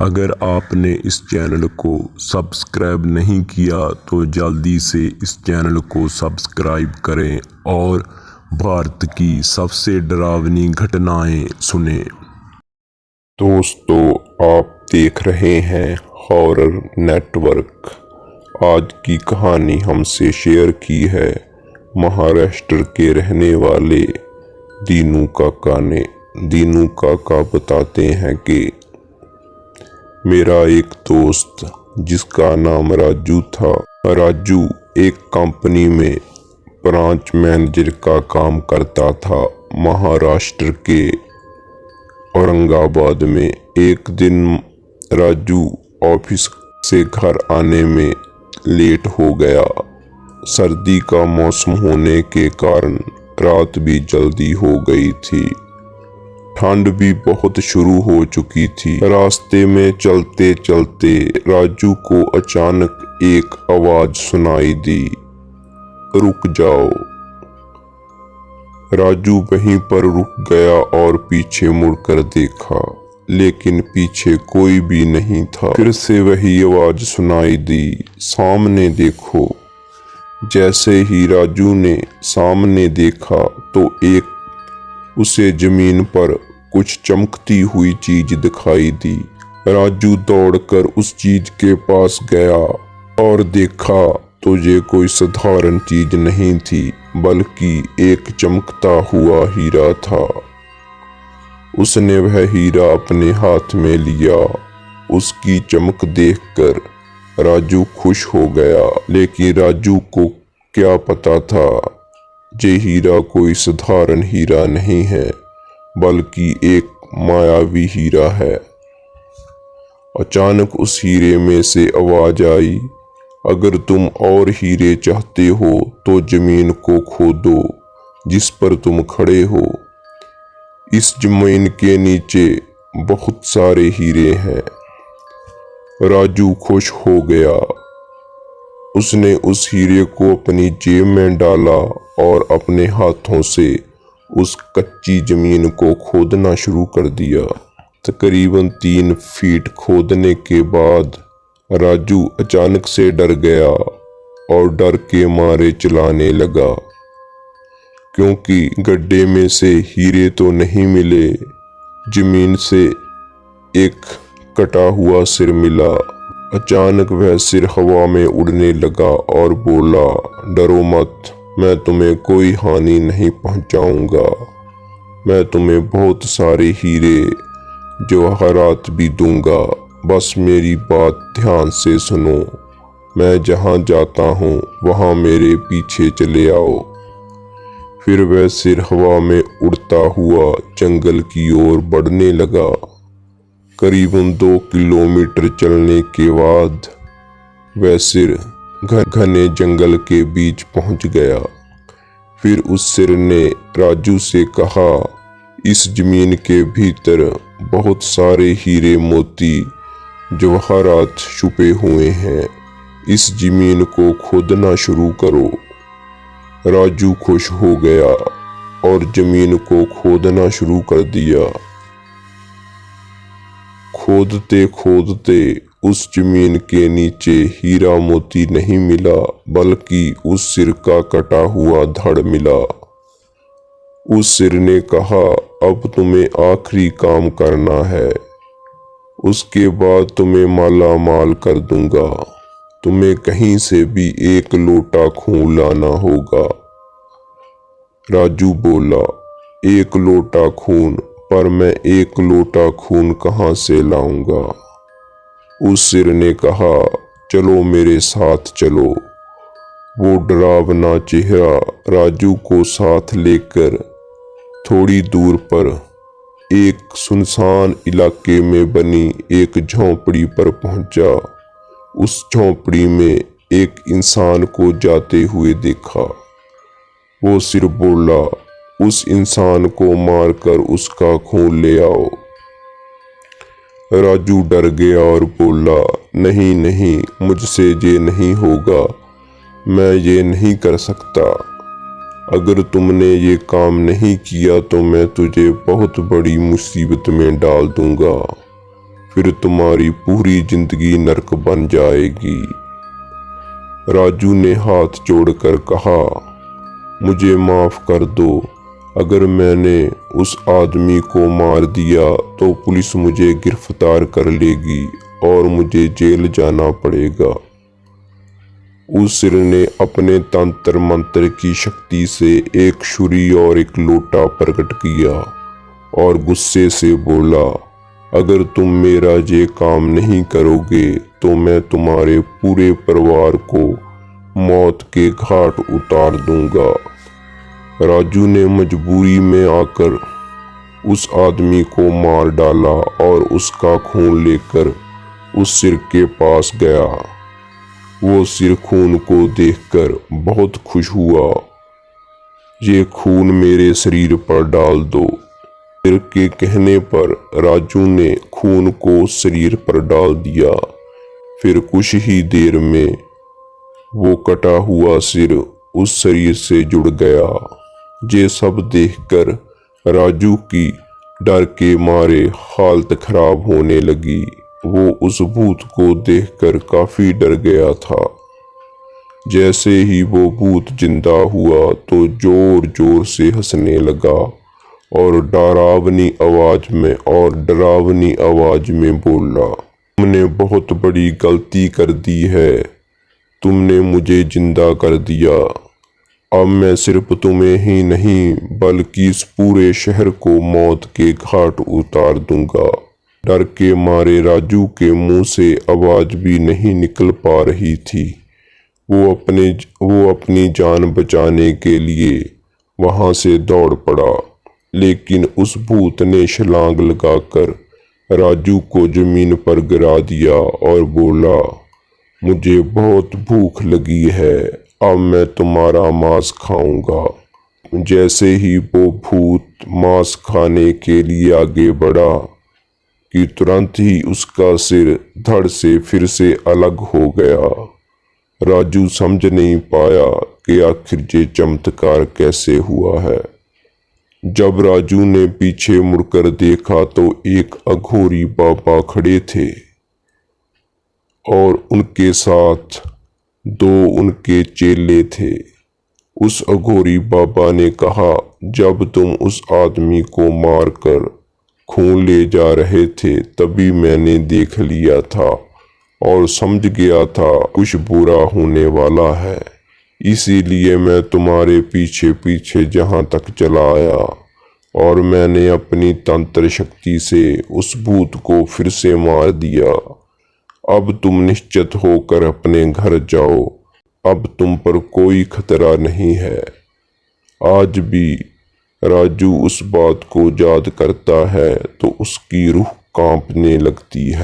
अगर आपने इस चैनल को सब्सक्राइब नहीं किया तो जल्दी से इस चैनल को सब्सक्राइब करें और भारत की सबसे डरावनी घटनाएं सुनें। दोस्तों, आप देख रहे हैं हॉरर नेटवर्क। आज की कहानी हमसे शेयर की है महाराष्ट्र के रहने वाले दीनू काका ने। दीनू काका बताते हैं कि मेरा एक दोस्त जिसका नाम राजू था, राजू एक कंपनी में ब्रांच मैनेजर का काम करता था महाराष्ट्र के औरंगाबाद में। एक दिन राजू ऑफिस से घर आने में लेट हो गया। सर्दी का मौसम होने के कारण रात भी जल्दी हो गई थी। ठंड भी बहुत शुरू हो चुकी थी। रास्ते में चलते चलते राजू को अचानक एक आवाज सुनाई दी, रुक जाओ। राजू वहीं पर रुक गया और पीछे मुड़कर देखा, लेकिन पीछे कोई भी नहीं था। फिर से वही आवाज सुनाई दी, सामने देखो। जैसे ही राजू ने सामने देखा तो उसे जमीन पर कुछ चमकती हुई चीज दिखाई दी। राजू दौड़कर उस चीज के पास गया और देखा तो ये कोई साधारण चीज नहीं थी, बल्कि एक चमकता हुआ हीरा था। उसने वह हीरा अपने हाथ में लिया। उसकी चमक देखकर राजू खुश हो गया, लेकिन राजू को क्या पता था ये हीरा कोई साधारण हीरा नहीं है, बल्कि एक मायावी हीरा है। अचानक उस हीरे में से आवाज आई, अगर तुम और हीरे चाहते हो तो जमीन को खोदो जिस पर तुम खड़े हो। इस जमीन के नीचे बहुत सारे हीरे हैं। राजू खुश हो गया। उसने उस हीरे को अपनी जेब में डाला और अपने हाथों से उस कच्ची जमीन को खोदना शुरू कर दिया। तकरीबन 3 फीट खोदने के बाद राजू अचानक से डर गया और डर के मारे चिल्लाने लगा, क्योंकि गड्ढे में से हीरे तो नहीं मिले, जमीन से एक कटा हुआ सिर मिला। अचानक वह सिर हवा में उड़ने लगा और बोला, डरो मत, मैं तुम्हें कोई हानि नहीं पहुंचाऊंगा। मैं तुम्हें बहुत सारे हीरे जवाहरात भी दूंगा, बस मेरी बात ध्यान से सुनो। मैं जहां जाता हूं वहां मेरे पीछे चले आओ। फिर वह सिर हवा में उड़ता हुआ जंगल की ओर बढ़ने लगा। करीबन 2 किलोमीटर चलने के बाद वह सिर घने जंगल के बीच पहुंच गया। फिर उस सिर ने राजू से कहा, इस जमीन के भीतर बहुत सारे हीरे मोती जवाहरात छुपे हुए हैं, इस जमीन को खोदना शुरू करो। राजू खुश हो गया और जमीन को खोदना शुरू कर दिया। खोदते खोदते उस जमीन के नीचे हीरा मोती नहीं मिला, बल्कि उस सिर का कटा हुआ धड़ मिला। उस सिर ने कहा, अब तुम्हें आखिरी काम करना है, उसके बाद तुम्हें माला माल कर दूंगा। तुम्हें कहीं से भी 1 लोटा खून लाना होगा। राजू बोला, 1 लोटा खून? पर मैं 1 लोटा खून कहाँ से लाऊंगा? उस सिर ने कहा, चलो मेरे साथ चलो। वो डरावना चेहरा राजू को साथ लेकर थोड़ी दूर पर एक सुनसान इलाके में बनी एक झोंपड़ी पर पहुंचा। उस झोंपड़ी में एक इंसान को जाते हुए देखा। वो सिर बोला, उस इंसान को मारकर उसका खून ले आओ। राजू डर गया और बोला, नहीं नहीं, मुझसे ये नहीं होगा, मैं ये नहीं कर सकता। अगर तुमने ये काम नहीं किया तो मैं तुझे बहुत बड़ी मुसीबत में डाल दूंगा। फिर तुम्हारी पूरी जिंदगी नरक बन जाएगी। राजू ने हाथ जोड़कर कहा, मुझे माफ कर दो। अगर मैंने उस आदमी को मार दिया तो पुलिस मुझे गिरफ्तार कर लेगी और मुझे जेल जाना पड़ेगा। उस सिर ने अपने तंत्र मंत्र की शक्ति से एक छुरी और एक लोटा प्रकट किया और गुस्से से बोला, अगर तुम मेरा ये काम नहीं करोगे तो मैं तुम्हारे पूरे परिवार को मौत के घाट उतार दूंगा। राजू ने मजबूरी में आकर उस आदमी को मार डाला और उसका खून लेकर उस सिर के पास गया। वो सिर खून को देखकर बहुत खुश हुआ। ये खून मेरे शरीर पर डाल दो। सिर के कहने पर राजू ने खून को शरीर पर डाल दिया। फिर कुछ ही देर में वो कटा हुआ सिर उस शरीर से जुड़ गया। ये सब देखकर राजू की डर के मारे हालत खराब होने लगी। वो उस भूत को देखकर काफी डर गया था। जैसे ही वो भूत जिंदा हुआ तो जोर जोर से हंसने लगा और डरावनी आवाज में बोला, तुमने बहुत बड़ी गलती कर दी है। तुमने मुझे जिंदा कर दिया। अब मैं सिर्फ तुम्हें ही नहीं बल्कि इस पूरे शहर को मौत के घाट उतार दूंगा। डर के मारे राजू के मुंह से आवाज भी नहीं निकल पा रही थी। वो अपनी जान बचाने के लिए वहां से दौड़ पड़ा, लेकिन उस भूत ने छलांग लगाकर राजू को जमीन पर गिरा दिया और बोला, मुझे बहुत भूख लगी है, अब मैं तुम्हारा मांस खाऊंगा। जैसे ही वो भूत मांस खाने के लिए आगे बढ़ा कि तुरंत ही उसका सिर धड़ से फिर से अलग हो गया। राजू समझ नहीं पाया कि आखिर ये चमत्कार कैसे हुआ है। जब राजू ने पीछे मुड़कर देखा तो एक अघोरी बाबा खड़े थे और उनके साथ दो उनके चेले थे। उस अघोरी बाबा ने कहा, जब तुम उस आदमी को मारकर खून ले जा रहे थे तभी मैंने देख लिया था और समझ गया था कुछ बुरा होने वाला है। इसीलिए मैं तुम्हारे पीछे पीछे जहां तक चला आया और मैंने अपनी तंत्र शक्ति से उस भूत को फिर से मार दिया। अब तुम निश्चित होकर अपने घर जाओ। अब तुम पर कोई खतरा नहीं है। आज भी राजू उस बात को याद करता है तो उसकी रूह कांपने लगती है।